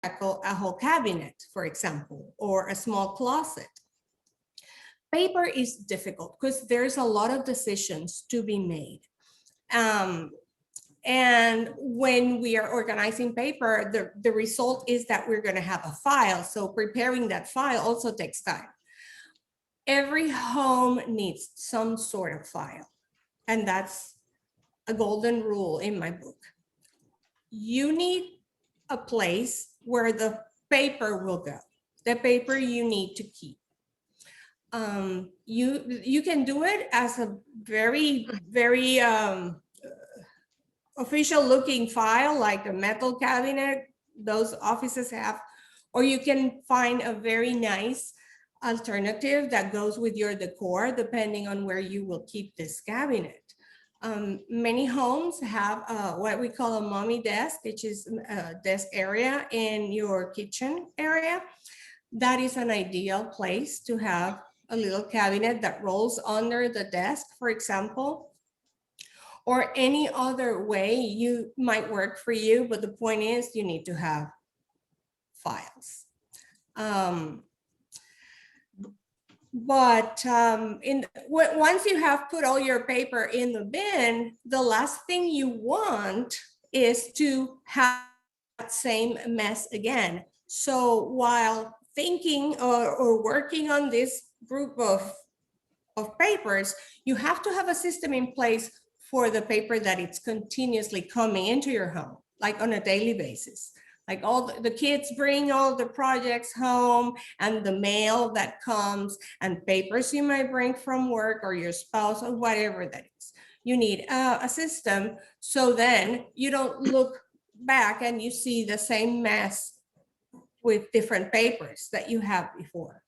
a whole cabinet, for example, or a small closet. Paper is difficult because there's a lot of decisions to be made. And when we are organizing paper, the result is that we're going to have a file. So preparing that file also takes time. Every home needs some sort of file. And that's a golden rule in my book. You need a place where the paper will go, the paper you need to keep. You can do it as a very official looking file, like a metal cabinet those offices have, or you can find a very nice alternative that goes with your decor, depending on where you will keep this cabinet. Many homes have what we call a mommy desk, which is a desk area in your kitchen area. That is an ideal place to have a little cabinet that rolls under the desk, for example, or any other way you might work for you. But the point is you need to have files. Once you have put all your paper in the bin, the last thing you want is to have that same mess again. So while thinking or working on this group of papers, you have to have a system in place for the paper that it's continuously coming into your home, like on a daily basis. Like all the kids bring all the projects home, and the mail that comes, and papers you might bring from work, or your spouse, or whatever that is. You need a system, so then you don't look back and you see the same mess with different papers that you have before.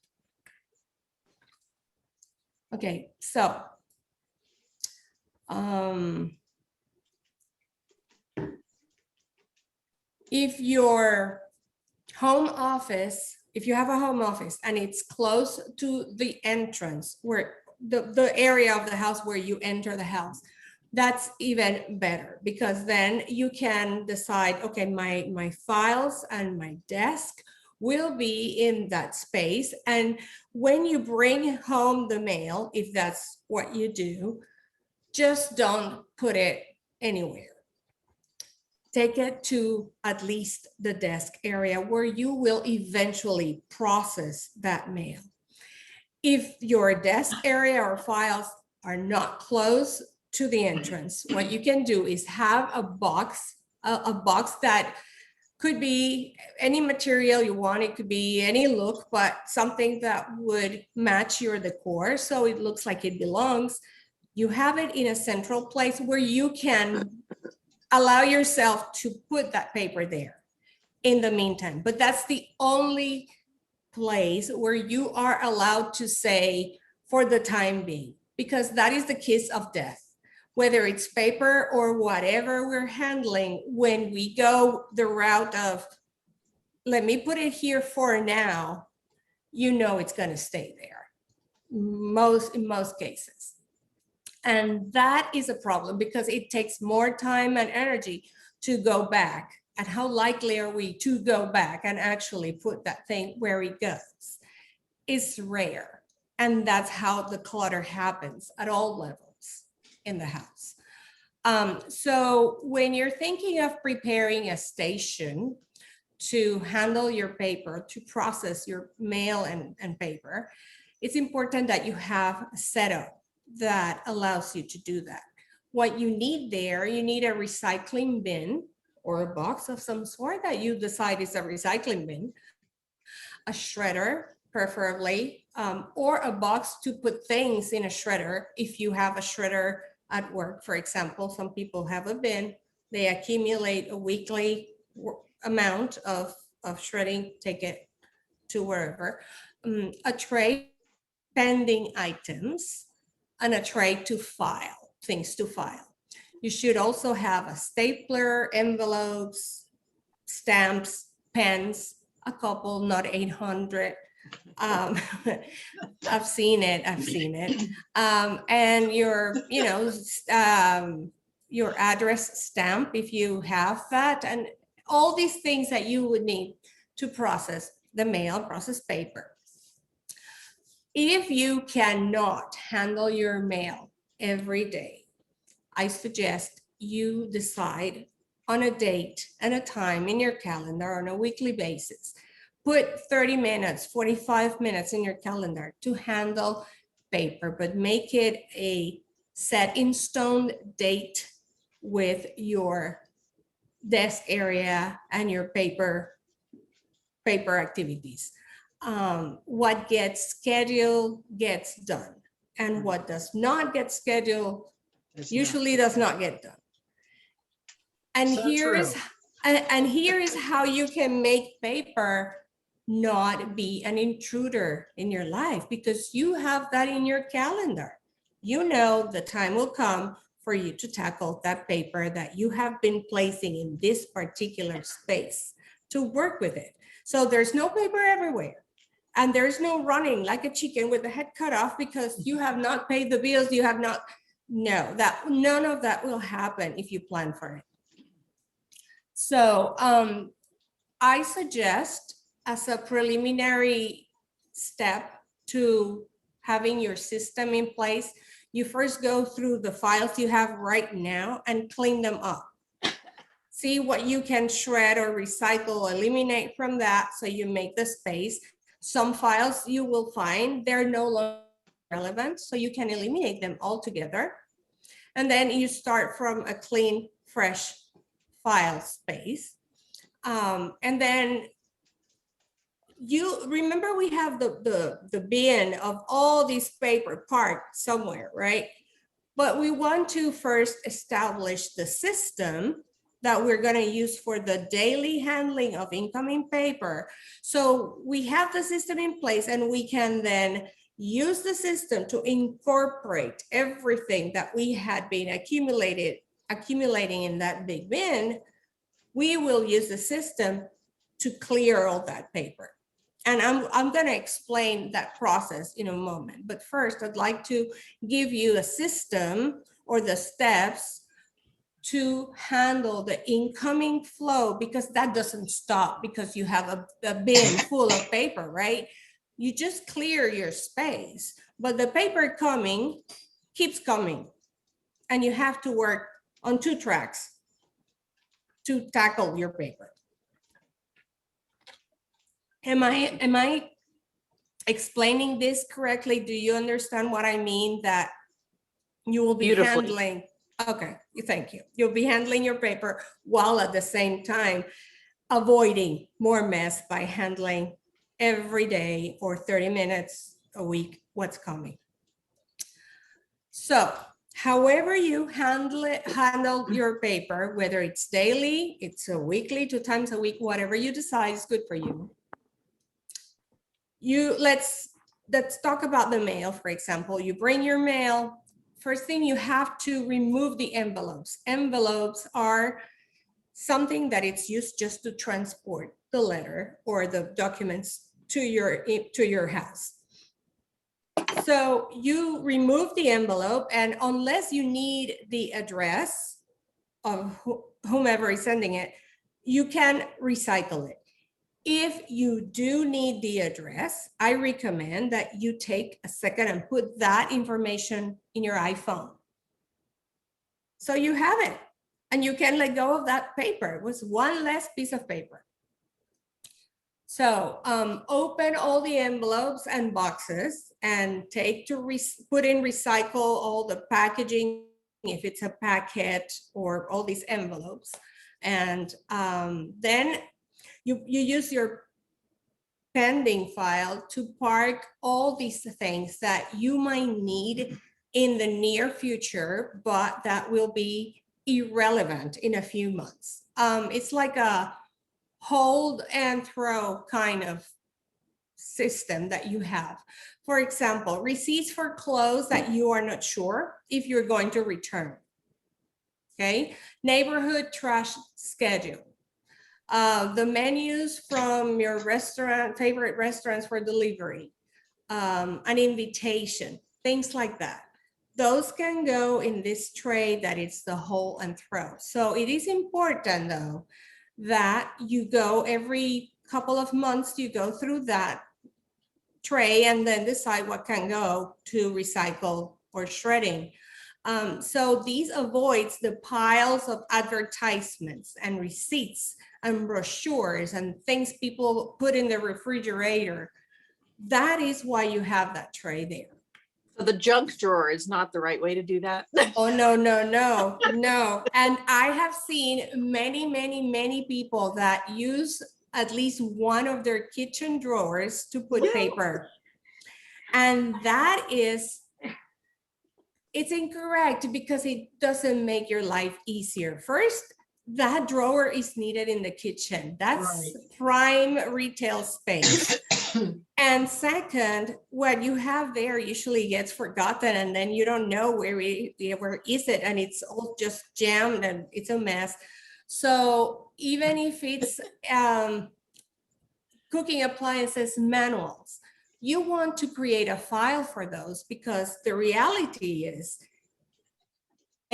Okay, so if your home office, if you have a home office and it's close to the entrance, where the area of the house where you enter the house, that's even better, because then you can decide, okay, my files and my desk will be in that space. And when you bring home the mail, if that's what you do, just don't put it anywhere. Take it to at least the desk area where you will eventually process that mail. If your desk area or files are not close to the entrance, what you can do is have a box that could be any material you want. It could be any look, but something that would match your decor, so it looks like it belongs. You have it in a central place where you can allow yourself to put that paper there in the meantime. But that's the only place where you are allowed to say, for the time being, because that is the kiss of death. Whether it's paper or whatever we're handling, when we go the route of, let me put it here for now, you know it's going to stay there in most cases. And that is a problem, because it takes more time and energy to go back. And how likely are we to go back and actually put that thing where it goes? It's rare. And that's how the clutter happens at all levels in the house. So when you're thinking of preparing a station to handle your paper, to process your mail and paper, it's important that you have a setup that allows you to do that. What you need there, you need a recycling bin or a box of some sort that you decide is a recycling bin, a shredder preferably, or a box to put things in a shredder. If you have a shredder at work, for example, some people have a bin, they accumulate a weekly amount of shredding, take it to wherever. A tray, pending items, and a tray to file, things to file. You should also have a stapler, envelopes, stamps, pens, a couple, not 800. I've seen it. And your address stamp, if you have that, and all these things that you would need to process the mail, process paper. If you cannot handle your mail every day, I suggest you decide on a date and a time in your calendar on a weekly basis. Put 30 minutes, 45 minutes in your calendar to handle paper, but make it a set in stone date with your desk area and your paper activities. What gets scheduled gets done, and what does not get scheduled usually does not get done. And So here is how you can make paper not be an intruder in your life, because you have that in your calendar. You know the time will come for you to tackle that paper that you have been placing in this particular space to work with it. So there's no paper everywhere. And there's no running like a chicken with the head cut off because you have not paid the bills, you have not, no, that none of that will happen if you plan for it. So I suggest, as a preliminary step to having your system in place, you first go through the files you have right now and clean them up. See what you can shred or recycle, eliminate from that so you make the space. Some files you will find they're no longer relevant, so you can eliminate them altogether. And then you start from a clean, fresh file space. And then you remember we have the bin of all these paper parked somewhere, right? But we want to first establish the system that we're going to use for the daily handling of incoming paper. So we have the system in place, and we can then use the system to incorporate everything that we had been accumulating in that big bin. We will use the system to clear all that paper. And I'm going to explain that process in a moment. But first, I'd like to give you a system or the steps to handle the incoming flow, because that doesn't stop because you have a bin full of paper, right? You just clear your space, but the paper coming keeps coming. And you have to work on 2 tracks to tackle your paper. Am I explaining this correctly? Do you understand what I mean? That you will be handling, okay, thank you. You'll be handling your paper while at the same time avoiding more mess by handling every day or 30 minutes a week what's coming. So however you handle your paper, whether it's daily, it's a weekly, 2 times a week, whatever you decide is good for you. Let's talk about the mail, for example. You bring your mail. First thing, you have to remove the envelopes. Envelopes are something that it's used just to transport the letter or the documents to your house. So you remove the envelope, and unless you need the address of whomever is sending it, you can recycle it. If you do need the address, I recommend that you take a second and put that information in your iPhone. So you have it, and you can let go of that paper. It was one less piece of paper. So open all the envelopes and boxes and put in recycle all the packaging, if it's a packet or all these envelopes. And then you use your pending file to park all these things that you might need in the near future, but that will be irrelevant in a few months. It's like a hold and throw kind of system that you have. For example, receipts for clothes that you are not sure if you're going to return. Okay, neighborhood trash schedule. The menus from your favorite restaurants for delivery, an invitation, things like that. Those can go in this tray that is the hold and throw. So it is important, though, that you go every couple of months, you go through that tray and then decide what can go to recycle or shredding. So these avoids the piles of advertisements and receipts and brochures and things people put in the refrigerator. That is why you have that tray there. So the junk drawer is not the right way to do that. Oh, no, no, no, no. And I have seen many, many, many people that use at least one of their kitchen drawers to put paper. And that is, it's incorrect because it doesn't make your life easier. First, that drawer is needed in the kitchen. That's prime retail space. And second, what you have there usually gets forgotten and then you don't know where is it, and it's all just jammed and it's a mess. So even if it's cooking appliances manuals, you want to create a file for those, because the reality is,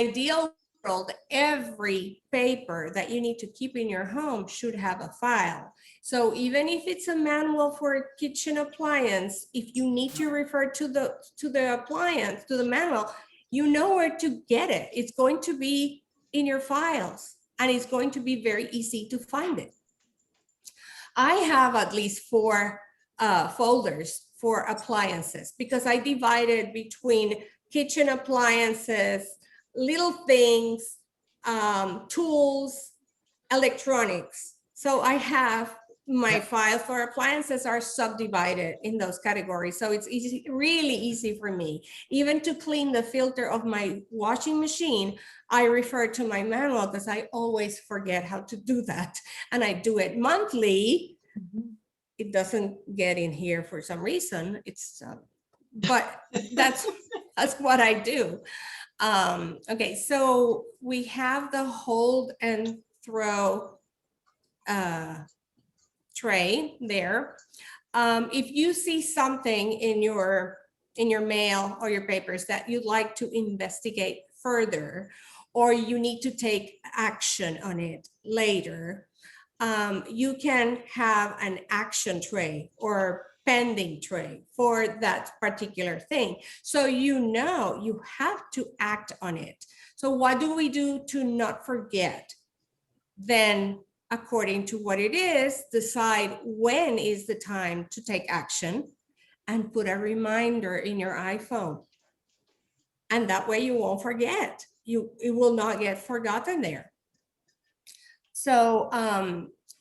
ideal world, every paper that you need to keep in your home should have a file. So even if it's a manual for a kitchen appliance, if you need to refer to the appliance, to the manual, you know where to get it. It's going to be in your files and it's going to be very easy to find it. I have at least 4 folders for appliances because I divided between kitchen appliances, little things, tools, electronics. So I have my file for appliances are subdivided in those categories. So it's easy, really easy for me. Even to clean the filter of my washing machine, I refer to my manual because I always forget how to do that. And I do it monthly. It doesn't get in here for some reason. It's, but that's what I do. Okay, so we have the hold and throw tray there. If you see something in your mail or your papers that you'd like to investigate further, or you need to take action on it later, you can have an action tray or pending tray for that particular thing. So you know you have to act on it. So what do we do to not forget? Then, according to what it is, decide when is the time to take action and put a reminder in your iPhone. And that way you won't forget. It will not get forgotten there. So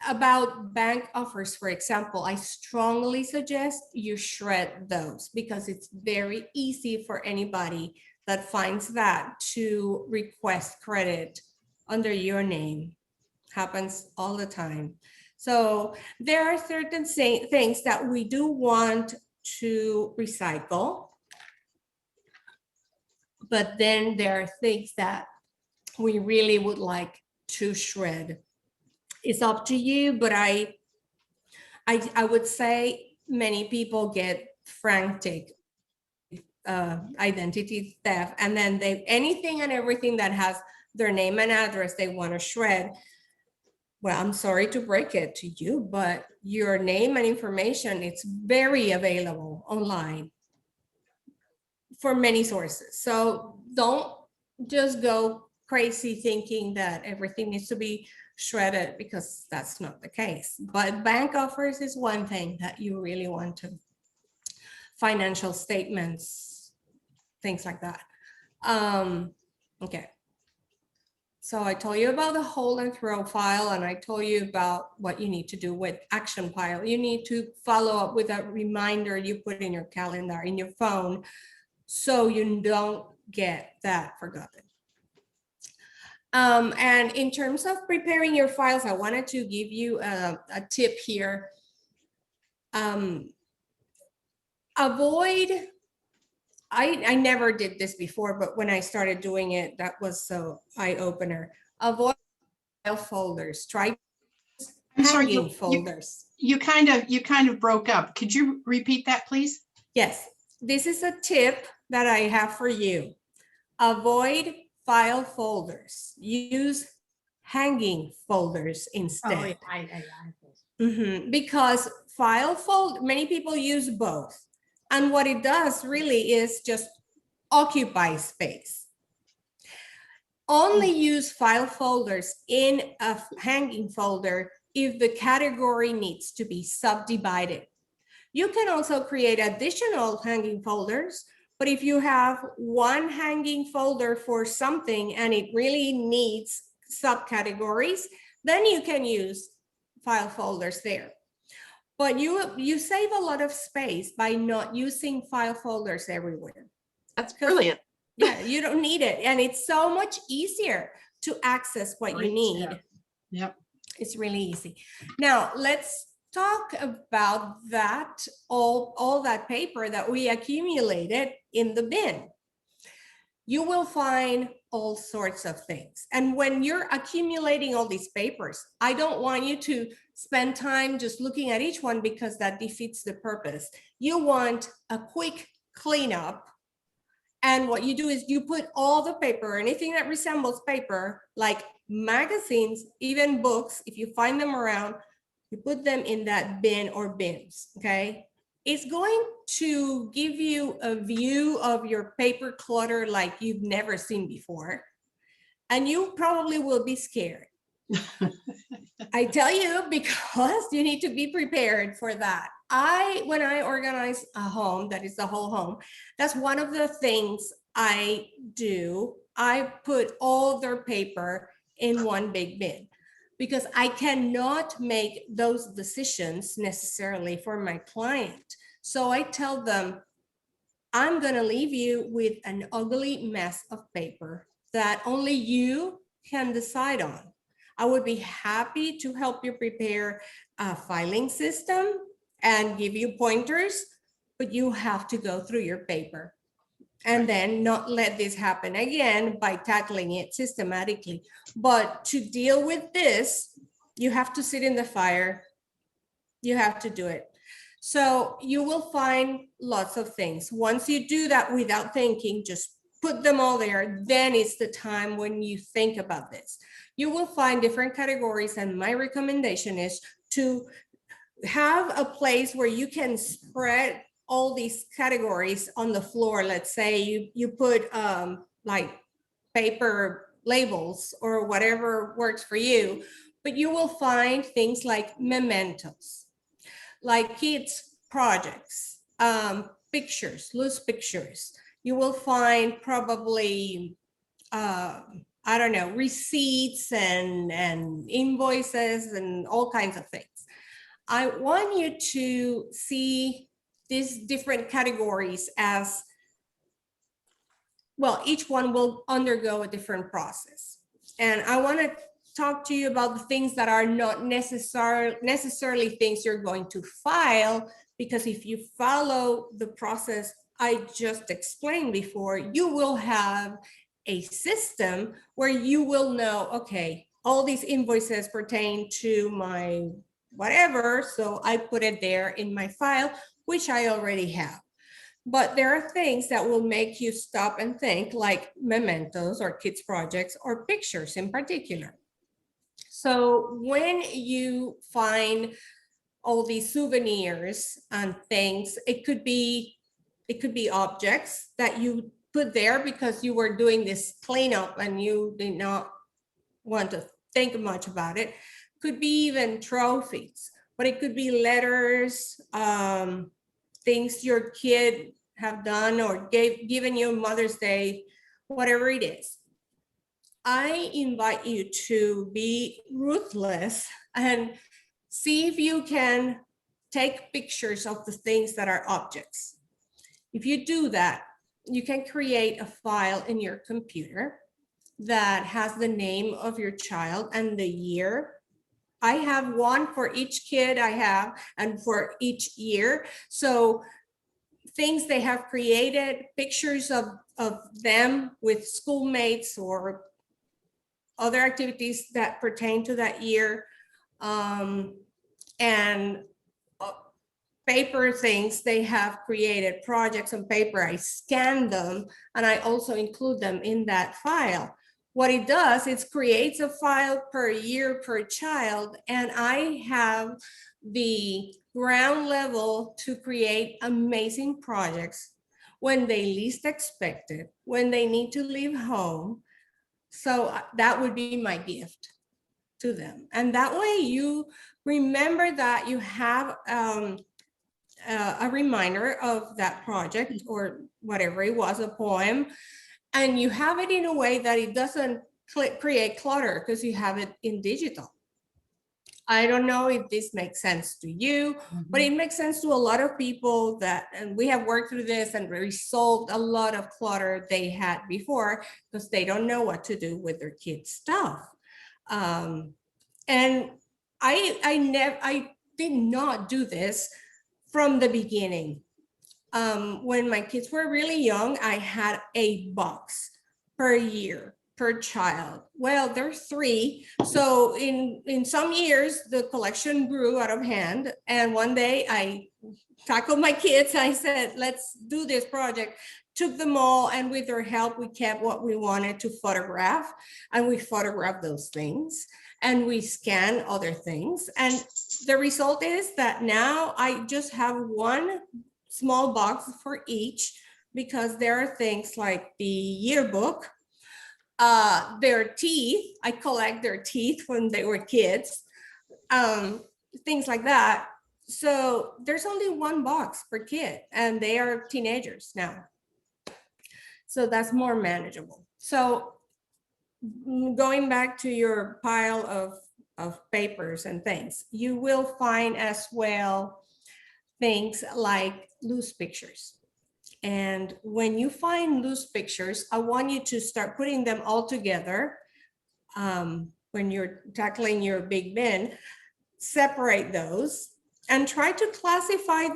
about bank offers, for example, I strongly suggest you shred those because it's very easy for anybody that finds that to request credit under your name. Happens all the time. So there are certain things that we do want to recycle, but then there are things that we really would like to shred. It's up to you, but I would say many people get frantic identity theft, and then anything and everything that has their name and address they want to shred. Well, I'm sorry to break it to you, but your name and information, it's very available online for many sources. So don't just go crazy thinking that everything needs to be shredded, because that's not the case. But bank offers is one thing that you really want to. Financial statements, things like that. Okay. So I told you about the hold and throw file, and I told you about what you need to do with action file. You need to follow up with a reminder you put in your calendar, in your phone, so you don't get that forgotten. And in terms of preparing your files, I wanted to give you a tip here. Avoid, I never did this before, but when I started doing it, that was so eye-opener. Avoid file folders. Try hanging folders. You kind of broke up. Could you repeat that, please? Yes, this is a tip that I have for you. Avoid file folders. Use hanging folders instead. Because file fold, many people use both. And what it does really is just occupy space. Only use file folders in a hanging folder if the category needs to be subdivided. You can also create additional hanging folders, but if you have one hanging folder for something and it really needs subcategories, then you can use file folders there. But you save a lot of space by not using file folders everywhere. That's brilliant. Yeah, you don't need it. And it's so much easier to access what you Right, need. Yep. It's really easy. Now, let's talk about that, all that paper that we accumulated in the bin. You will find all sorts of things. And when you're accumulating all these papers, I don't want you to spend time just looking at each one because that defeats the purpose. You want a quick cleanup. And what you do is you put all the paper, anything that resembles paper, like magazines, even books, if you find them around, you put them in that bin or bins, okay? It's going to give you a view of your paper clutter like you've never seen before. And you probably will be scared. I tell you, because you need to be prepared for that. When I organize a home, that is the whole home, that's one of the things I do. I put all their paper in one big bin because I cannot make those decisions necessarily for my client. So I tell them, I'm going to leave you with an ugly mess of paper that only you can decide on. I would be happy to help you prepare a filing system and give you pointers, but you have to go through your paper and then not let this happen again by tackling it systematically. But to deal with this, you have to sit in the fire. You have to do it. So you will find lots of things. Once you do that without thinking, just put them all there, then it's the time when you think about this. You will find different categories, and my recommendation is to have a place where you can spread all these categories on the floor. Let's say you put like paper labels or whatever works for you, but you will find things like mementos, like kids' projects, pictures, loose pictures. You will find probably, I don't know, receipts and invoices and all kinds of things. I want you to see these different categories as, well, each one will undergo a different process. And I want to talk to you about the things that are not necessarily things you're going to file, because if you follow the process I just explained before, you will have a system where you will know, okay, all these invoices pertain to my whatever, so I put it there in my file, which I already have. But there are things that will make you stop and think, like mementos or kids' projects or pictures in particular. So when you find all these souvenirs and things, it could be objects that you put there because you were doing this cleanup and you did not want to think much about it. Could be even trophies, but it could be letters, things your kid have done or given you Mother's Day, whatever it is. I invite you to be ruthless and see if you can take pictures of the things that are objects. If you do that, you can create a file in your computer that has the name of your child and the year. I have one for each kid I have and for each year. So things they have created, pictures of them with schoolmates or other activities that pertain to that year, and paper things they have created, projects on paper. I scan them and I also include them in that file. What it does is creates a file per year per child, and I have the ground level to create amazing projects when they least expect it, when they need to leave home. So that would be my gift to them. And that way you remember that you have a reminder of that project or whatever it was, a poem, and you have it in a way that it doesn't create clutter because you have it in digital. I don't know if this makes sense to you, but it makes sense to a lot of people that, and we have worked through this and resolved a lot of clutter they had before because they don't know what to do with their kids' stuff. And I did not do this from the beginning. When my kids were really young, I had a box per year per child. Well, there's 3. So in some years, the collection grew out of hand. And one day I tackled my kids. I said, let's do this project. Took them all, and with their help, we kept what we wanted to photograph, and we photographed those things, and we scan other things. And the result is that now I just have one small box for each, because there are things like the yearbook, their teeth. I collect their teeth when they were kids, things like that. So there's only one box per kid, and they are teenagers now. So that's more manageable. So going back to your pile of papers and things, you will find as well things like loose pictures. And when you find loose pictures, I want you to start putting them all together. When you're tackling your big bin, separate those and try to classify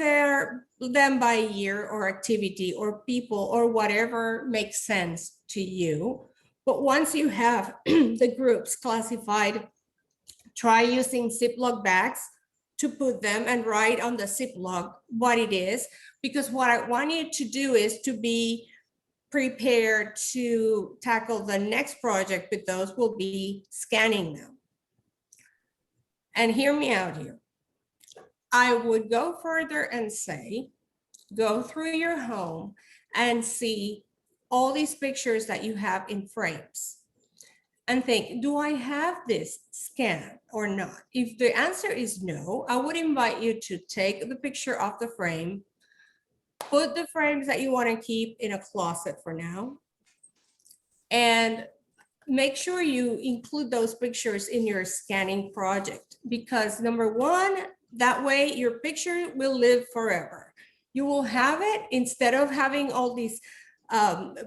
them by year or activity or people or whatever makes sense to you. But once you have the groups classified, try using Ziploc bags to put them and write on the Ziploc what it is, because what I want you to do is to be prepared to tackle the next project with those. Will be scanning them. And hear me out here. I would go further and say, go through your home and see all these pictures that you have in frames and think, do I have this scanned or not? If the answer is no, I would invite you to take the picture off the frame, put the frames that you want to keep in a closet for now, and make sure you include those pictures in your scanning project, because number one, that way your picture will live forever. You will have it, instead of having all these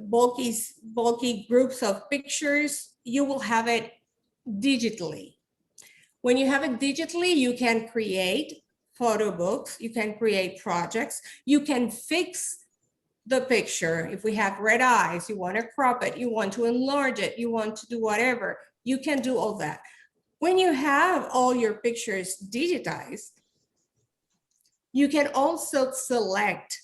bulky groups of pictures, you will have it digitally. When you have it digitally, you can create photo books, you can create projects, you can fix the picture. If we have red eyes, you want to crop it, you want to enlarge it, you want to do whatever, you can do all that. When you have all your pictures digitized, you can also select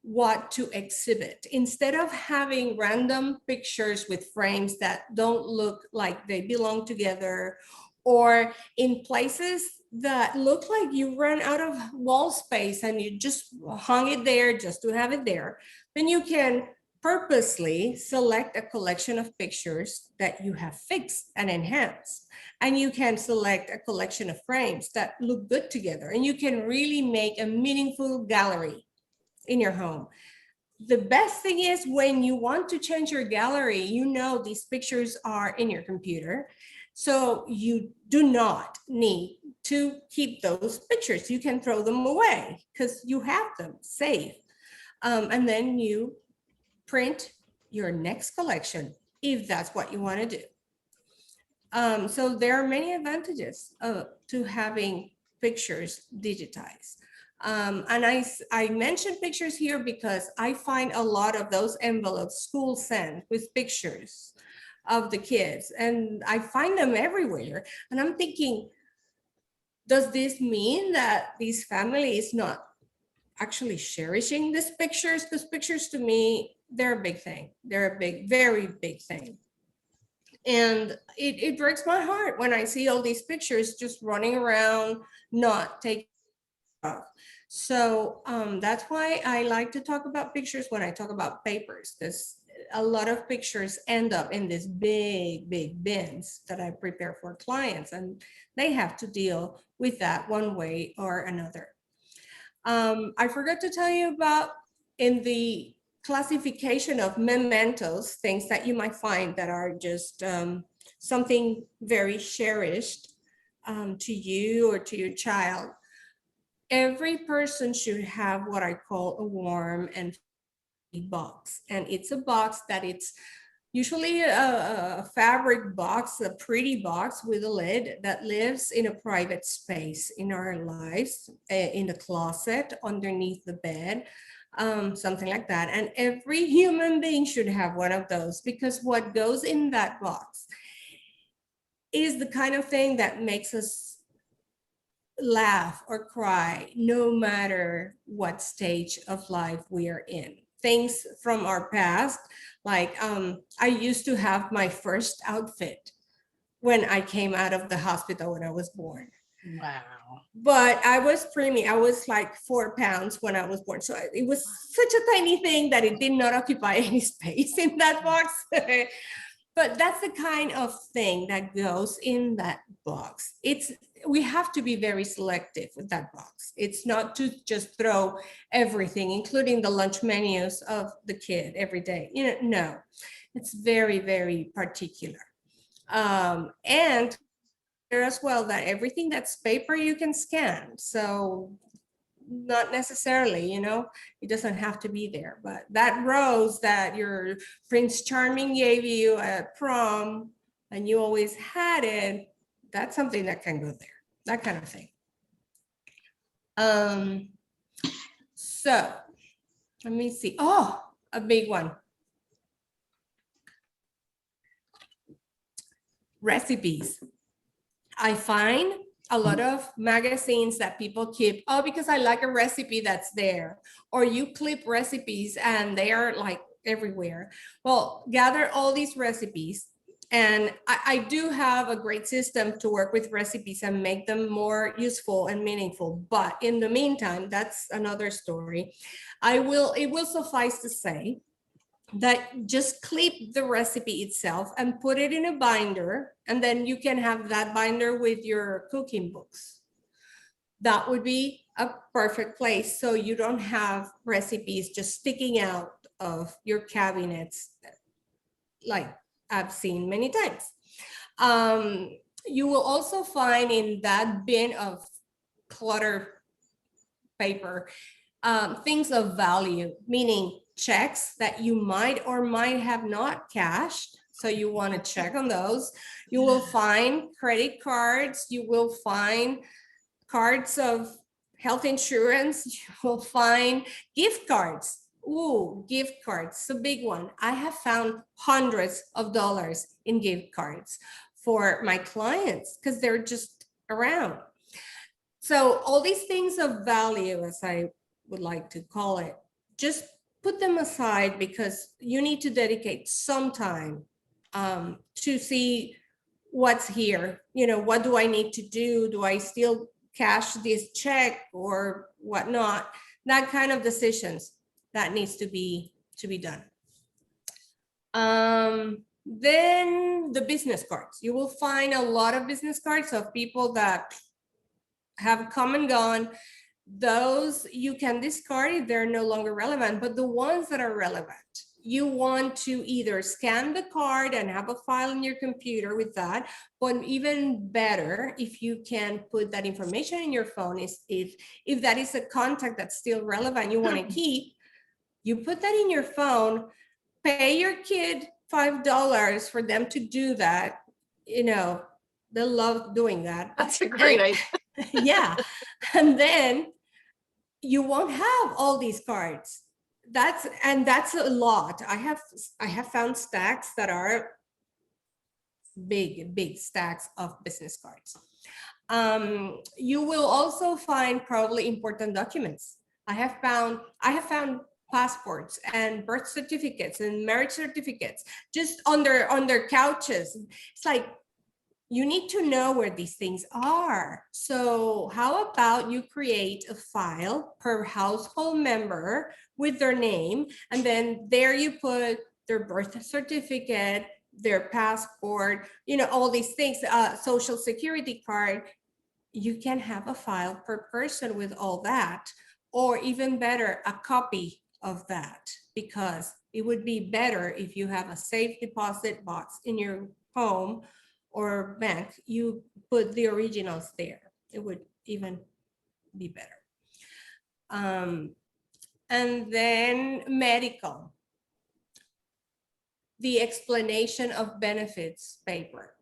what to exhibit. Instead of having random pictures with frames that don't look like they belong together, or in places that look like you ran out of wall space and you just hung it there just to have it there, then you can purposely select a collection of pictures that you have fixed and enhanced. And you can select a collection of frames that look good together, and you can really make a meaningful gallery in your home. The best thing is, when you want to change your gallery, you know these pictures are in your computer, so you do not need to keep those pictures. You can throw them away because you have them saved. And then you print your next collection if that's what you want to do. So there are many advantages to having pictures digitized. And I mentioned pictures here because I find a lot of those envelopes school send with pictures of the kids, and I find them everywhere. And I'm thinking, does this mean that this family is not actually cherishing these pictures? Because pictures, to me, they're a big thing. They're a big, very big thing. And it breaks my heart when I see all these pictures just running around, not taking of. So that's why I like to talk about pictures when I talk about papers, because a lot of pictures end up in these big, big bins that I prepare for clients, and they have to deal with that one way or another. I forgot to tell you about in the classification of mementos, things that you might find that are just something very cherished to you or to your child. Every person should have what I call a warm and fuzzy box. And it's a box that it's usually a fabric box, a pretty box with a lid that lives in a private space in our lives, in the closet, underneath the bed, something like that. And every human being should have one of those, because what goes in that box is the kind of thing that makes us laugh or cry, no matter what stage of life we are in. Things from our past, like I used to have my first outfit when I came out of the hospital when I was born. Wow. But I was preemie. I was like 4 pounds when I was born. So it was such a tiny thing that it did not occupy any space in that box. But that's the kind of thing that goes in that box. We have to be very selective with that box. It's not to just throw everything, including the lunch menus of the kid every day. No, it's very, very particular. And there as well that everything that's paper you can scan. So not necessarily, it doesn't have to be there, but that rose that your Prince Charming gave you at prom and you always had it, that's something that can go there, that kind of thing. So let me see. Oh, a big one. Recipes. I find a lot of magazines that people keep, because I like a recipe that's there, or you clip recipes and they are like everywhere. Well, gather all these recipes, and I do have a great system to work with recipes and make them more useful and meaningful. But in the meantime, that's another story. It will suffice to say that just clip the recipe itself and put it in a binder, and then you can have that binder with your cooking books. That would be a perfect place, so you don't have recipes just sticking out of your cabinets like I've seen many times. You will also find in that bin of clutter paper things of value, meaning checks that you might or might have not cashed. So you want to check on those. You will find credit cards. You will find cards of health insurance. You will find gift cards. Ooh, gift cards, it's a big one. I have found hundreds of dollars in gift cards for my clients because they're just around. So all these things of value, as I would like to call it, just put them aside, because you need to dedicate some time to see what's here. What do I need to do? Do I still cash this check or whatnot? That kind of decisions that needs to be done. Then the business cards. You will find a lot of business cards of people that have come and gone. Those you can discard if they're no longer relevant, but the ones that are relevant, you want to either scan the card and have a file in your computer with that, but even better, if you can put that information in your phone, is if that is a contact that's still relevant, you want to keep, you put that in your phone, pay your kid $5 for them to do that. They love doing that. That's a great idea. Yeah. And then you won't have all these cards. That's a lot. I have found stacks that are big stacks of business cards. You will also find probably important documents. I have found passports and birth certificates and marriage certificates just under couches. It's like, you need to know where these things are. So how about you create a file per household member with their name, and then there you put their birth certificate, their passport, all these things, social security card. You can have a file per person with all that, or even better, a copy of that, because it would be better if you have a safe deposit box in your home or bank, you put the originals there. It would even be better. And then medical, the explanation of benefits paper.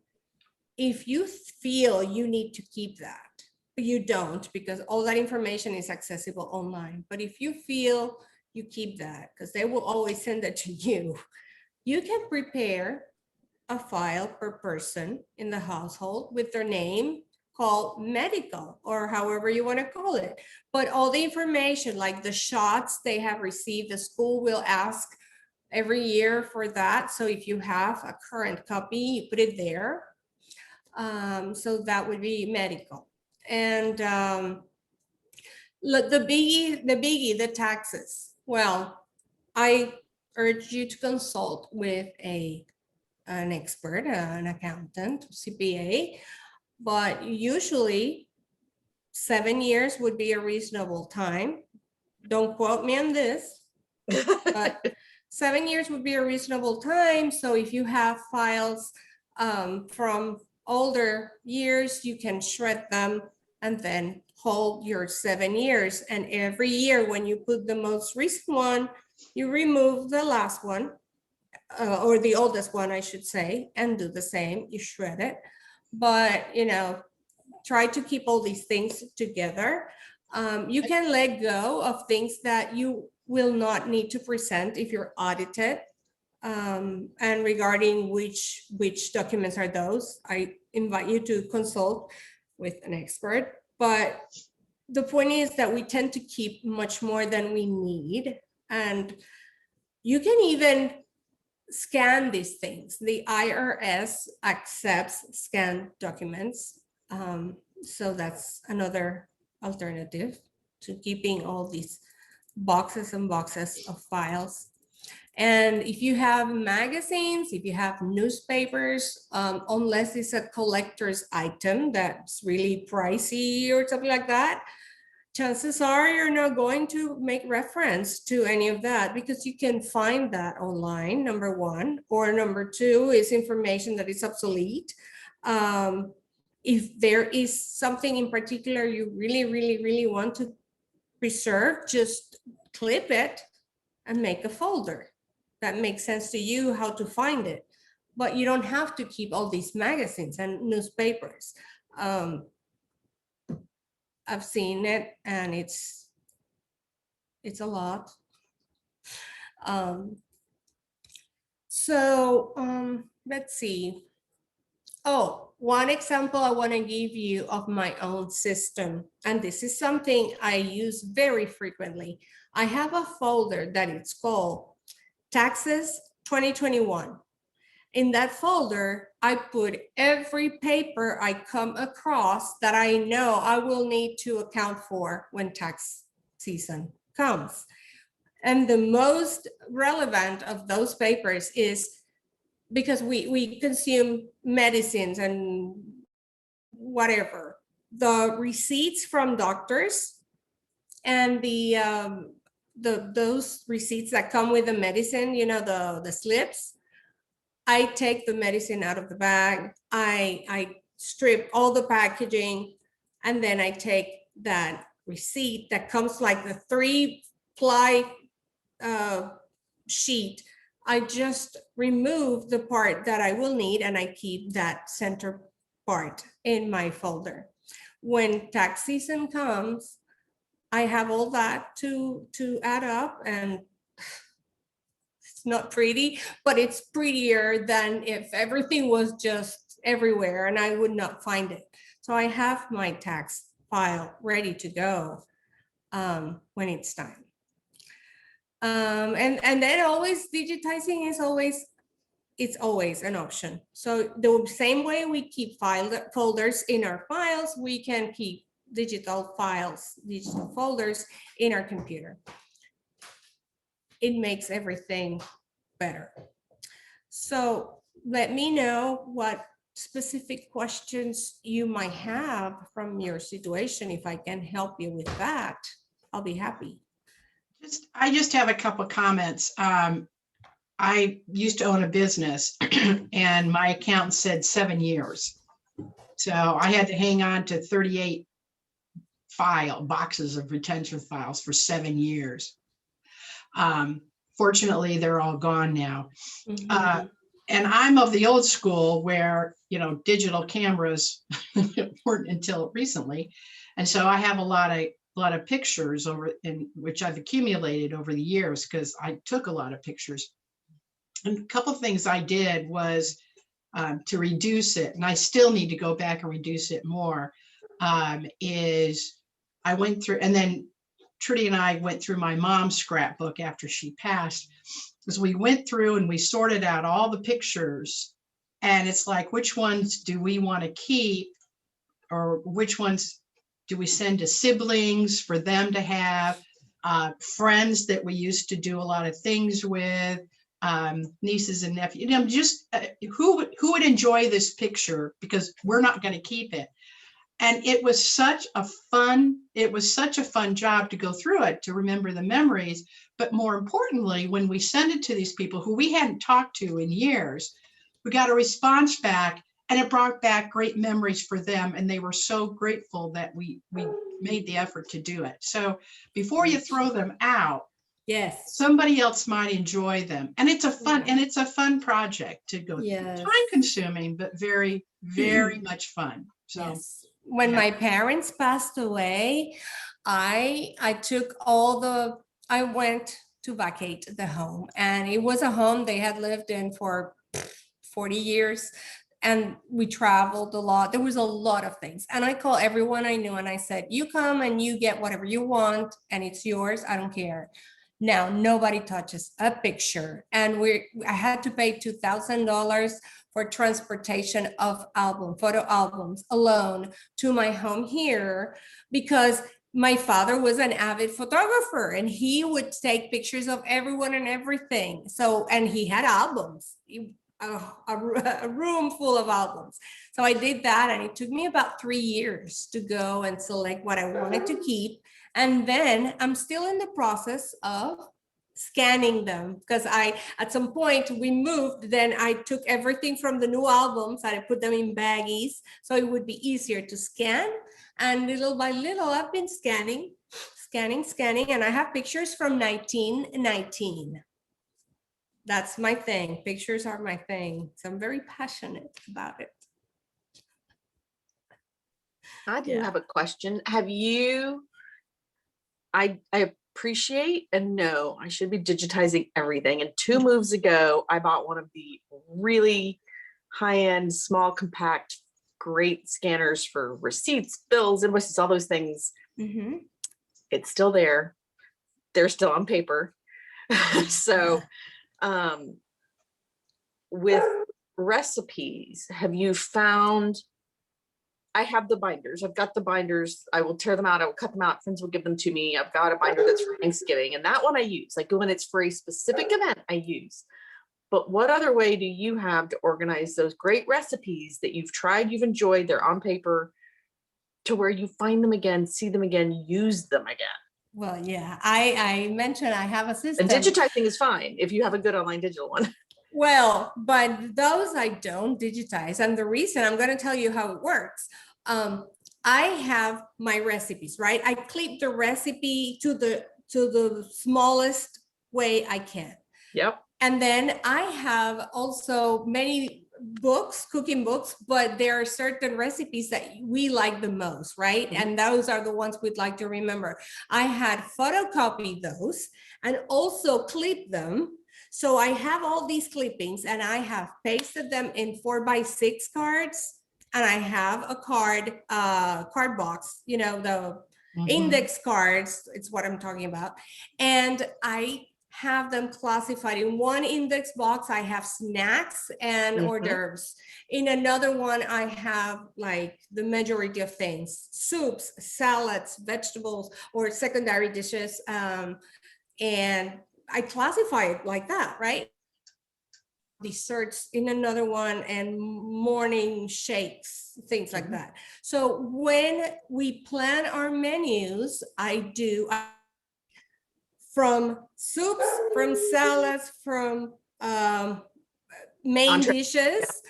If you feel you need to keep that, you don't, because all that information is accessible online. But if you feel you keep that, because they will always send it to you, you can prepare a file per person in the household with their name, called medical, or however you want to call it. But all the information, like the shots they have received, the school will ask every year for that. So if you have a current copy, you put it there. So that would be medical. And the biggie, the taxes. Well, I urge you to consult with an expert, an accountant, CPA, but usually 7 years would be a reasonable time. Don't quote me on this, but 7 years would be a reasonable time. So if you have files from older years, you can shred them and then hold your 7 years. And every year when you put the most recent one, you remove the last one, or the oldest one, I should say, and do the same, you shred it. But, try to keep all these things together. You can let go of things that you will not need to present if you're audited. And regarding which documents are those, I invite you to consult with an expert. But the point is that we tend to keep much more than we need. And you can even scan these things. The IRS accepts scanned documents. So that's another alternative to keeping all these boxes and boxes of files. And if you have magazines, if you have newspapers, unless it's a collector's item that's really pricey or something like that, chances are you're not going to make reference to any of that, because you can find that online, number one, or number two is information that is obsolete. If there is something in particular you really, really, really want to preserve, just clip it and make a folder that makes sense to you how to find it. But you don't have to keep all these magazines and newspapers. I've seen it, and it's a lot. Let's see. Oh, one example I want to give you of my own system, and this is something I use very frequently. I have a folder that it's called Taxes 2021. In that folder, I put every paper I come across that I know I will need to account for when tax season comes. And the most relevant of those papers is, because we consume medicines and whatever, the receipts from doctors and those receipts that come with the medicine, the slips. I take the medicine out of the bag, I strip all the packaging, and then I take that receipt that comes like the 3-ply sheet. I just remove the part that I will need, and I keep that center part in my folder. When tax season comes, I have all that to add up, and it's not pretty, but it's prettier than if everything was just everywhere and I would not find it. So I have my tax file ready to go when it's time. And then always digitizing is always it's always an option. So the same way we keep folders in our files, we can keep digital files, digital folders in our computer. It makes everything better. So let me know what specific questions you might have from your situation. If I can help you with that, I'll be happy. I just have a couple of comments. I used to own a business and my accountant said 7 years. So I had to hang on to 38 boxes of retention files for 7 years. Fortunately, they're all gone now. And I'm of the old school where, digital cameras weren't until recently. And so I have a lot of pictures which I've accumulated over the years because I took a lot of pictures. And a couple of things I did was to reduce it, and I still need to go back and reduce it more, is I went through, and then Trudy and I went through my mom's scrapbook after she passed, because we went through and we sorted out all the pictures, and it's like, which ones do we want to keep, or which ones do we send to siblings for them to have, friends that we used to do a lot of things with, nieces and nephews, just who would enjoy this picture, because we're not going to keep it. And it was such a fun job to go through it, to remember the memories. But more importantly, when we send it to these people who we hadn't talked to in years, we got a response back, and it brought back great memories for them. And they were so grateful that we made the effort to do it. So before you throw them out, yes, somebody else might enjoy them. And it's a fun project to go through. yes. Time consuming, but very, very much fun. So yes. When my parents passed away, I went to vacate the home, and it was a home they had lived in for 40 years. And we traveled a lot. There was a lot of things. And I called everyone I knew and I said, you come and you get whatever you want and it's yours. I don't care. Now, nobody touches a picture. And I had to pay $2,000 for transportation of photo albums alone to my home here, because my father was an avid photographer and he would take pictures of everyone and everything. So, and he had albums, a room full of albums. So I did that, and it took me about 3 years to go and select what I wanted to keep. And then I'm still in the process of scanning them, because at some point we moved, then I took everything from the new albums and I put them in baggies so it would be easier to scan. And little by little, I've been scanning, and I have pictures from 1919. That's my thing. Pictures are my thing. So I'm very passionate about it. I do have a question. I appreciate and know I should be digitizing everything. And 2 moves ago, I bought one of the really high-end, small, compact, great scanners for receipts, bills, invoices, all those things. Mm-hmm. It's still there. They're still on paper. So with recipes, have you found, I have the binders. I've got the binders. I will tear them out. I will cut them out. Friends will give them to me. I've got a binder that's for Thanksgiving, and that one I use. Like when it's for a specific event, I use. But what other way do you have to organize those great recipes that you've tried, you've enjoyed, they're on paper, to where you find them again, see them again, use them again? Well, yeah, I mentioned I have a system. And digitizing is fine if you have a good online digital one. Well, but those I don't digitize. And the reason, I'm going to tell you how it works. I have my recipes, right? I clip the recipe to the smallest way I can. Yep. And then I have also many books, cooking books, but there are certain recipes that we like the most, right? Mm-hmm. And those are the ones we'd like to remember. I had photocopied those and also clipped them. So I have all these clippings and I have pasted them in 4x6 cards. And I have a card box, the index cards, it's what I'm talking about. And I have them classified. In one index box, I have snacks and hors Mhm. d'oeuvres. In another one, I have like the majority of things, soups, salads, vegetables, or secondary dishes. And I classify it like that, right? Desserts in another one, and morning shakes, things like that. So when we plan our menus, from soups, from salads, from main Entree. dishes,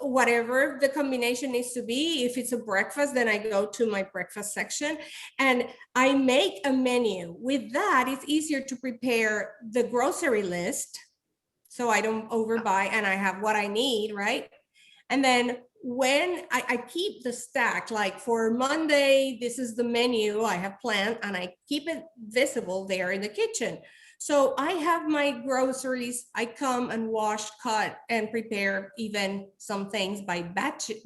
whatever the combination needs to be. If it's a breakfast, then I go to my breakfast section and I make a menu. With that, it's easier to prepare the grocery list so I don't overbuy and I have what I need, right? And then when I keep the stack, like for Monday, this is the menu I have planned, and I keep it visible there in the kitchen. So I have my groceries. I come and wash, cut, and prepare even some things by batching.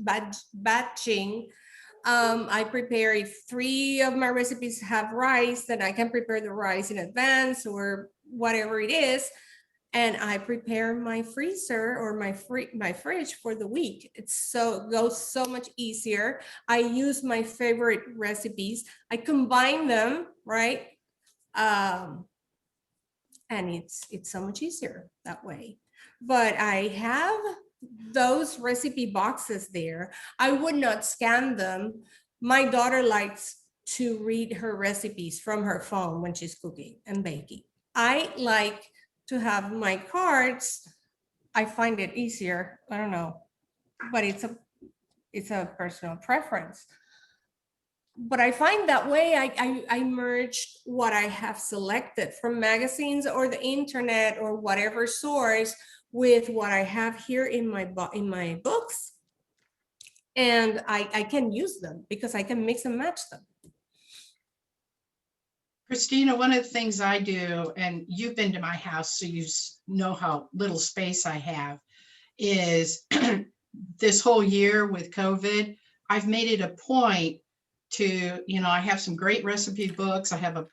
I prepare, if 3 of my recipes have rice, then I can prepare the rice in advance or whatever it is. And I prepare my freezer or my fridge for the week. Goes so much easier. I use my favorite recipes. I combine them, right? And it's so much easier that way. But I have those recipe boxes there. I would not scan them. My daughter likes to read her recipes from her phone when she's cooking and baking. I like to have my cards. I find it easier. I don't know, but it's a personal preference. But I find that way I merge what I have selected from magazines or the internet or whatever source with what I have here in my books, and I can use them because I can mix and match them. Christina, one of the things I do, and you've been to my house, so you know how little space I have, is this whole year with COVID, I've made it a point to, I have some great recipe books. I have a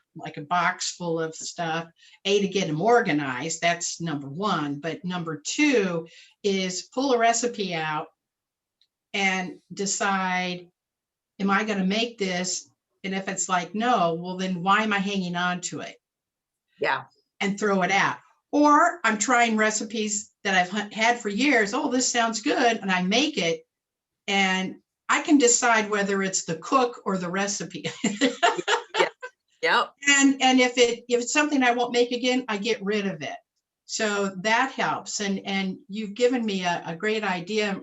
box full of stuff, to get them organized. That's number one. But number two is pull a recipe out and decide, am I going to make this? And if it's like, no, well, then why am I hanging on to it? Yeah. And throw it out. Or I'm trying recipes that I've had for years. Oh, this sounds good. And I make it. And I can decide whether it's the cook or the recipe. Yep. And if it's something I won't make again, I get rid of it. So that helps. And you've given me a great idea,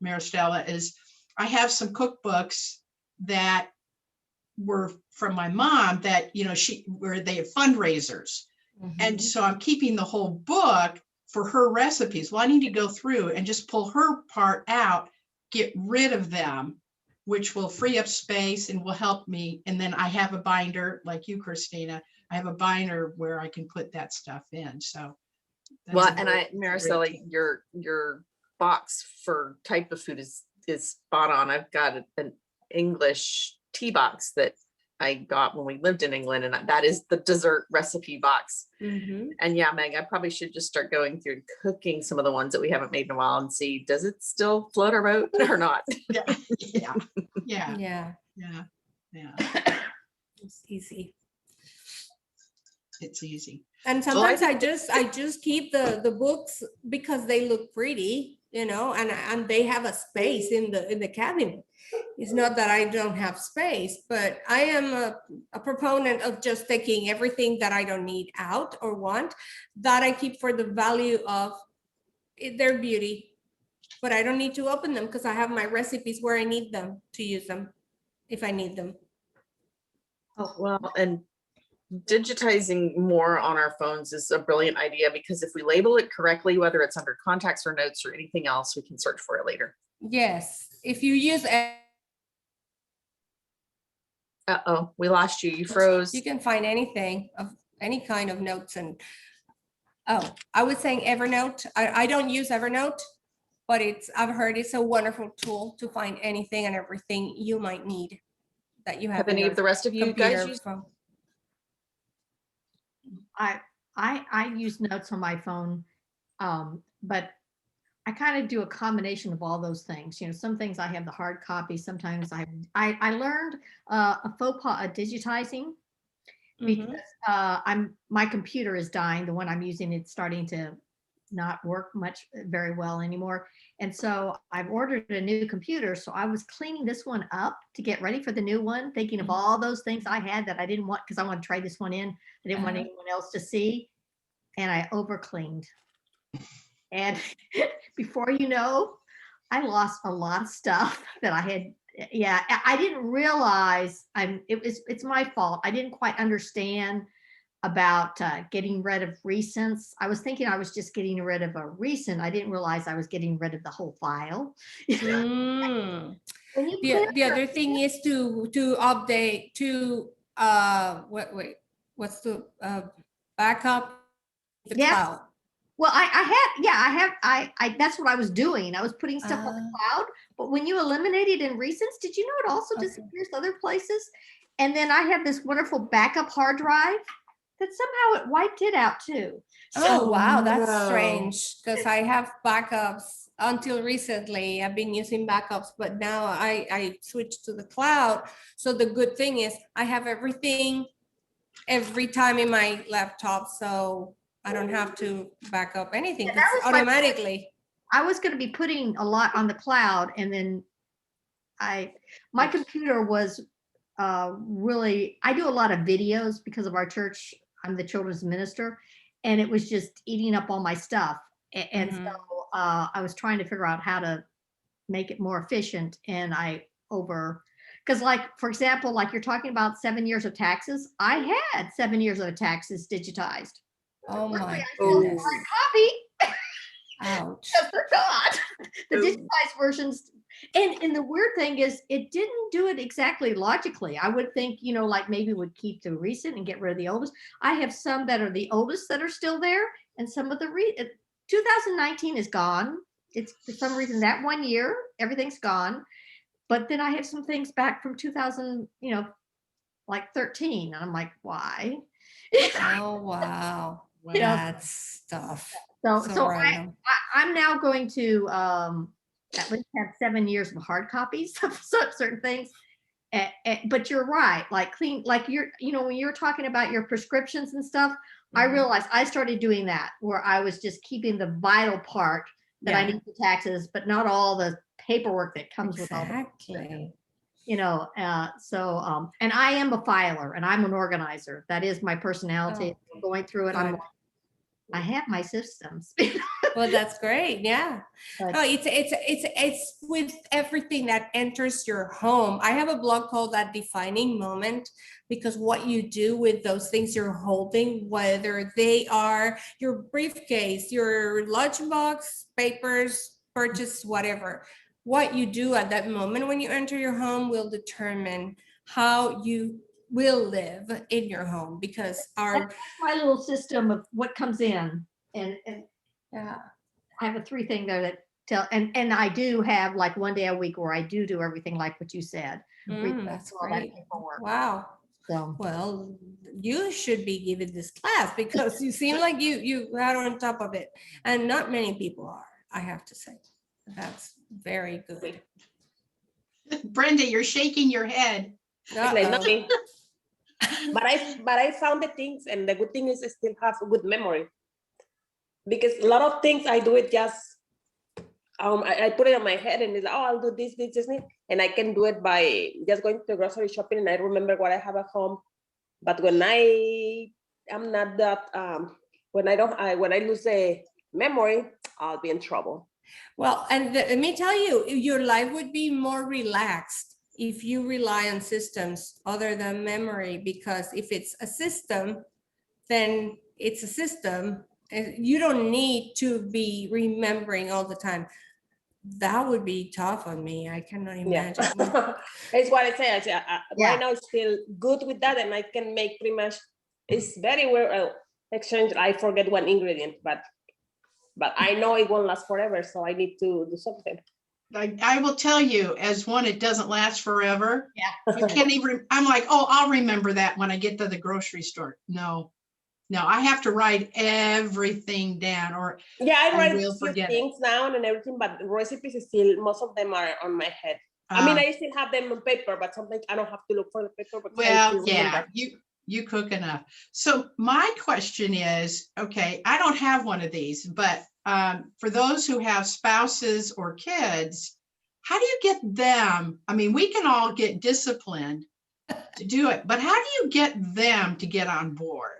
Maristella, is I have some cookbooks that were from my mom that, where they have fundraisers. And so I'm keeping the whole book for her recipes. Well, I need to go through and just pull her part out, get rid of them, which will free up space and will help me. And then I have a binder like you, Christina. I have a binder where I can put that stuff in. So well, and Maricela, your box for type of food is spot on. I've got an English tea box that I got when we lived in England, and that is the dessert recipe box. And yeah, Meg, I probably should just start going through and cooking some of the ones that we haven't made in a while and see, does it still float our boat or not? Yeah. It's easy. It's easy. And sometimes I just keep the books because they look pretty, and they have a space in the cabinet. It's not that I don't have space, but I am a proponent of just taking everything that I don't need out or want, that I keep for the value of their beauty. But I don't need to open them because I have my recipes where I need them to use them if I need them. Oh, well, and digitizing more on our phones is a brilliant idea, because if we label it correctly, whether it's under contacts or notes or anything else, we can search for it later. Yes, if you use Uh-oh, we lost you. You froze. you can find anything of any kind of notes. And I was saying Evernote. I don't use Evernote, but I've heard it's a wonderful tool to find anything and everything you might need that you have. Have any of the rest of you guys used? I I use notes on my phone, but I kind of do a combination of all those things. You know, some things I have the hard copy. Sometimes I learned a faux pas of digitizing because Mhm. my computer is dying. The one I'm using, it's starting to not work much very well anymore. And so I've ordered a new computer. So I was cleaning this one up to get ready for the new one, thinking of all those things I had that I didn't want because I want to trade this one in. I didn't want Uh-huh. anyone else to see. And I over cleaned. And before you know, I lost a lot of stuff that I had. Yeah, I didn't realize it's my fault. I didn't quite understand about getting rid of recents. I was thinking I was just getting rid of a recent. I didn't realize I was getting rid of the whole file. Mm. When you clear The other thing is to update to what's the backup the Yeah. cloud. Well, I that's what I was doing. I was putting stuff on the cloud, but when you eliminate it in recents, did you know it also Okay. disappears other places? And then I have this wonderful backup hard drive that somehow it wiped it out too. Oh So wow, that's no. strange because I have backups until recently. I've been using backups, but now I switched to the cloud. So the good thing is I have everything every time in my laptop, so I don't have to back up anything. Yeah, that It's was my- automatically. I was going to be putting a lot on the cloud, and then my computer was really, I do a lot of videos because of our church. I'm the children's minister, and it was just eating up all my stuff. And Mhm. so I was trying to figure out how to make it more efficient, and because like, for example, like you're talking about 7 years of taxes, I had 7 years of taxes digitized. Oh Luckily, my I still have goodness. hard copy. Ouch. Because they're not. The Ooh. digitized versions. And the weird thing is it didn't do it exactly logically. I would think, you know, like maybe would keep the recent and get rid of the oldest. I have some that are the oldest that are still there, and some of the 2019 is gone. It's for some reason that 1 year, everything's gone. But then I have some things back from 2000, you know, like 13. And I'm like, why? Oh wow. You know, That's tough. so So so random. I'm now going to at least have 7 years of hard copies of certain things. But you're right, like you know, when you're talking about your prescriptions and stuff, I Mhm. realized I started doing that where I was just keeping the vital part that I Yeah. need for taxes, but not all the paperwork that comes with all the, Exactly. you know, and I am a filer and I'm an organizer. That is my personality. Oh, Going through it, I'm good. like, I have my systems. Well, that's great. Yeah. But- Oh, it's with everything that enters your home. I have a blog called That Defining Moment because what you do with those things you're holding, whether they are your briefcase, your lunchbox, papers, purchase, whatever, what you do at that moment when you enter your home will determine how you will live in your home because our my little system of what comes in, and yeah. I have a 3 thing there that tell, and I do have like 1 day a week where I do everything like what you said. That's All that great. paperwork. Wow. So Well, you should be given this class because you seem like you are on top of it, and not many people are. I have to say, that's very good. Brenda, you're shaking your head. Like Uh-oh. not me. But I found the things, and the good thing is I still have a good memory. Because a lot of things I do it just I put it on my head and it's like, oh, I'll do this, and I can do it by just going to the grocery shopping and I remember what I have at home. But when I'm not that when I lose the memory, I'll be in trouble. Well, and let me tell you, your life would be more relaxed if you rely on systems other than memory, because if it's a system, then it's a system. And you don't need to be remembering all the time. That would be tough on me. I cannot imagine. Yeah. It's what I say. Yeah. Right now, it's still good with that, and I can make pretty much. It's very well exchange. I forget one ingredient, but I know it won't last forever, so I need to do something. I will tell you, as one, it doesn't last forever. yeah. You can't even, I'm like, oh, I'll remember that when I get to the grocery store. No, No, I have to write everything down, or Yeah, I I write will few forget it. things down and everything, but recipes is still, most of them are on my head. I mean, I still have them on paper, but sometimes I don't have to look for the paper because I well, still yeah, remember. you cook enough. So my question is, okay, I don't have one of these, but for those who have spouses or kids, how do you get them? I mean, we can all get disciplined to do it, but how do you get them to get on board?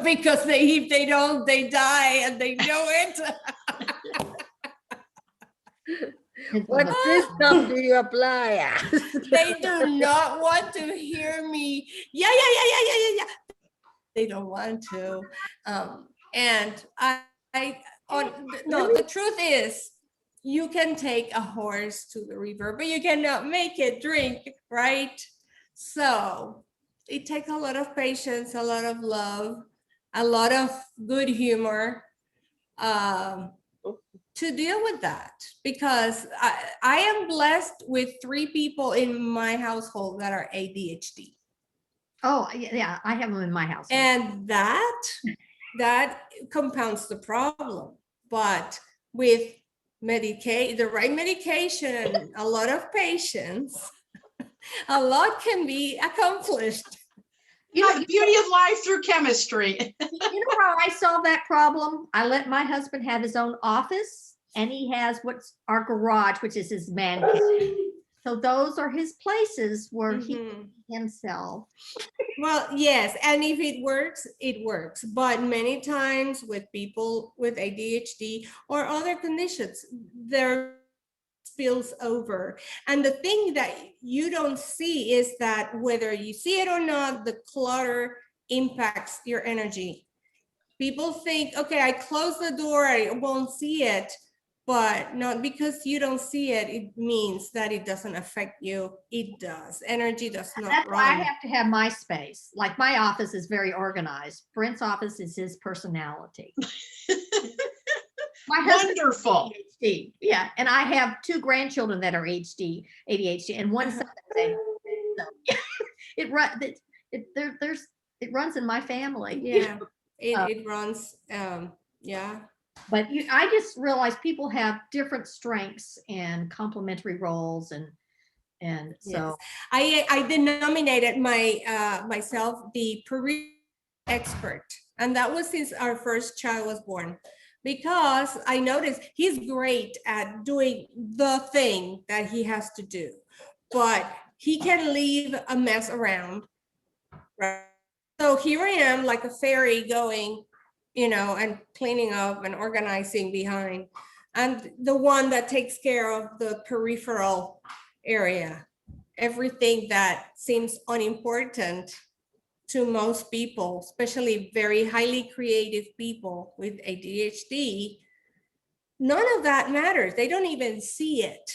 Because if they don't, they die and they know it. What system do you apply? They do not want to hear me. Yeah. They don't want to. And no, the truth is, you can take a horse to the river, but you cannot make it drink, right? So it takes a lot of patience, a lot of love, a lot of good humor to deal with that, because I am blessed with 3 people in my household that are ADHD. Oh, yeah, I have them in my house. And that compounds the problem. But with the right medication, a lot of patience, a lot can be accomplished. You know, the beauty of life through chemistry. You know how I solved that problem? I let my husband have his own office, and he has what's our garage, which is his man cave. So those are his places where he Mhm. himself. Well, yes, and if it works, it works. But many times with people with ADHD or other conditions, there spills over. And the thing that you don't see is that whether you see it or not, the clutter impacts your energy. People think, okay, I close the door, I won't see it. But not because you don't see it, it means that it doesn't affect you. It does. Energy does not That's why I run. have to have my space. Like my office is very organized. Brent's office is his personality. My husband Wonderful. ADHD. Yeah, and I have 2 grandchildren that are ADHD, and one son that's ADHD. So, it run it runs in my family. Yeah, it runs. Yeah. But I just realized people have different strengths and complementary roles, and so I denominated myself the peripheral expert, and that was since our first child was born, because I noticed he's great at doing the thing that he has to do, but he can leave a mess around. Right? So here I am, like a fairy, going, and cleaning up and organizing behind. And the one that takes care of the peripheral area, everything that seems unimportant to most people, especially very highly creative people with ADHD, none of that matters. They don't even see it.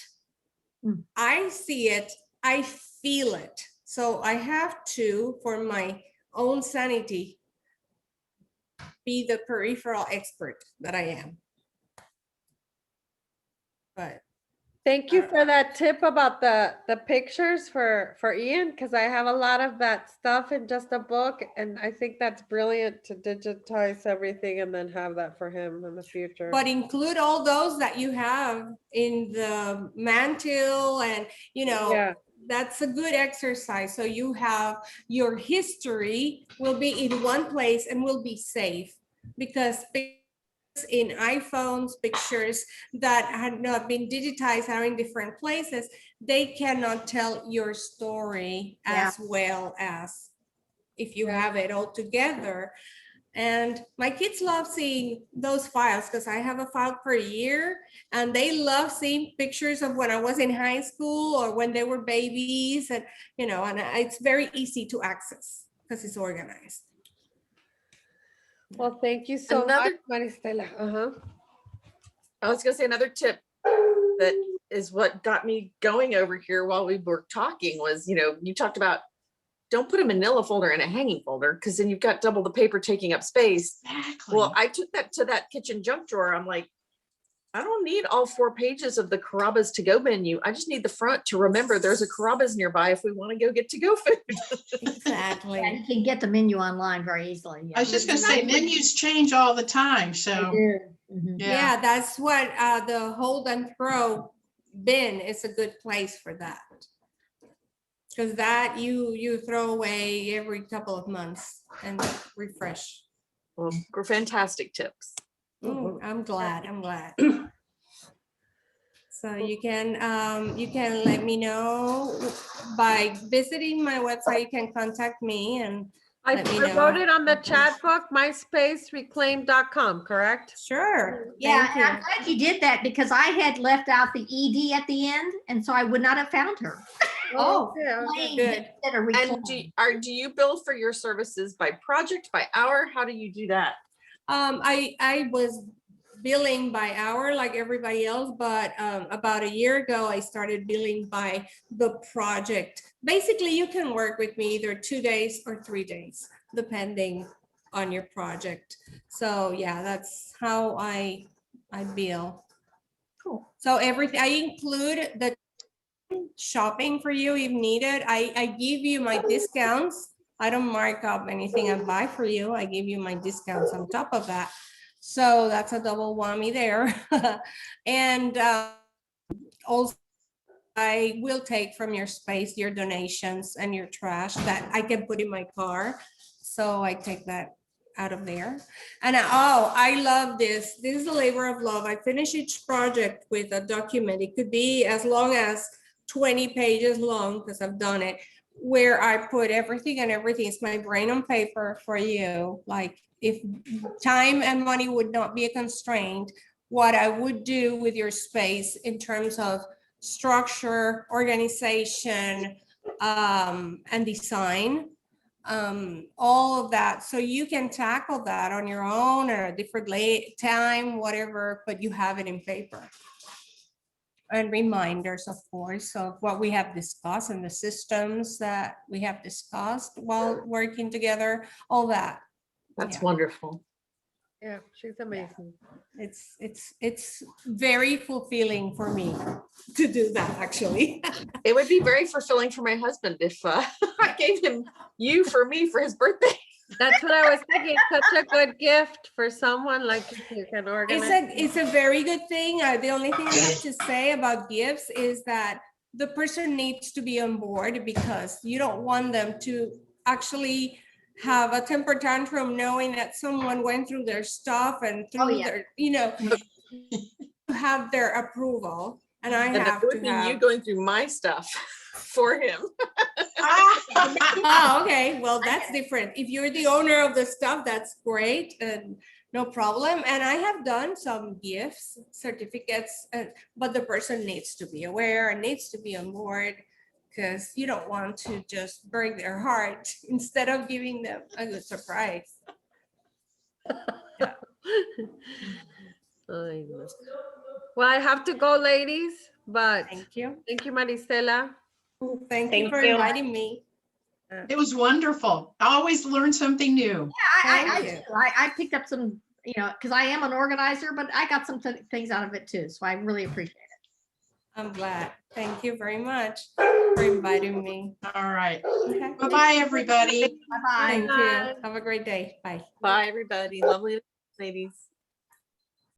Mm. I see it, I feel it. So I have to, for my own sanity, be the peripheral expert that I am. But Thank you for that tip about the pictures for Ian, because I have a lot of that stuff in just a book, and I think that's brilliant to digitize everything and then have that for him in the future. but include all those that you have in the mantle, and Yeah. that's a good exercise. So you have your history will be in one place and will be safe, because in iPhones, pictures that had not been digitized are in different places, they cannot tell your story as well as if you have it all together. And my kids love seeing those files, because I have a file per year, and they love seeing pictures of when I was in high school or when they were babies, and and it's very easy to access because it's organized. Well, thank you so much, Maristela. I was gonna say another tip that is what got me going over here while we were talking was, you talked about don't put a manila folder in a hanging folder, because then you've got double the paper taking up space. Exactly. Well, I took that to that kitchen junk drawer. I'm like, I don't need all 4 pages of the Carrabba's to go menu. I just need the front to remember there's a Carrabba's nearby if we want to go get to go food. Yeah, Exactly. you can get the menu online very easily. Yeah. I was just gonna say menus change all the time, They so, do. Mhm. yeah. Yeah, that's what the hold and throw bin is a good place for that. Because that you throw away every couple of months and refresh. Well, fantastic tips. I'm glad, I'm glad. So you can let me know by visiting my website. You can contact me and I Let me wrote know. it on the chat book, myspacereclaim.com, correct? sure. Yeah, Thank and I'm you. glad you did that because I had left out the ED at the end, and so I would not have found her. Oh, yeah. Claimed good. instead of And reclaimed. do you bill for your services by project, by hour? How do you do that? I was billing by hour like everybody else, but about a year ago, I started billing by the project. Basically, you can work with me either 2 days or 3 days, depending on your project. So yeah, that's how I bill. Cool. So everything, I include the shopping for you if needed. I give you my discounts. I don't mark up anything I buy for you. I give you my discounts on top of that. So that's a double whammy there. And also, I will take from your space your donations and your trash that I can put in my car. So I take that out of there. And I love this. This is a labor of love. I finish each project with a document. It could be as long as 20 pages long because I've done it, where I put everything and everything. It's my brain on paper for you. Like if time and money would not be a constraint, what I would do with your space in terms of structure, organization, and design, all of that. So you can tackle that on your own or a different time, whatever, but you have it in paper. And reminders, of course, of what we have discussed and the systems that we have discussed while working together, all that. That's Yeah. wonderful. Yeah, she's amazing. It's very fulfilling for me to do that, actually. It would be very fulfilling for my husband if I gave him you for me for his birthday. That's what I was thinking. Such a good gift for someone like you can organize. It's a very good thing. The only thing I have to say about gifts is that the person needs to be on board because you don't want them to actually have a temper tantrum knowing that someone went through their stuff and through yeah. their, have their approval. And I And that have would to be you have. going through my stuff for him. Oh, okay. Well, that's different. If you're the owner of the stuff, that's great and no problem. And I have done some gifts, certificates, but the person needs to be aware and needs to be on board because you don't want to just break their heart instead of giving them a good surprise. I know. Well, I have to go, ladies, but Thank you. thank you, Marisela. Thank you Thank for you. inviting me. It was wonderful. I always learn something new. Thank you. I picked up some, because I am an organizer, but I got some things out of it too. So I really appreciate it. I'm glad. Thank you very much for inviting me. All right. Okay. Bye-bye, everybody. Bye-bye. Thank Bye. you. Have a great day. Bye. Bye, everybody. Lovely ladies.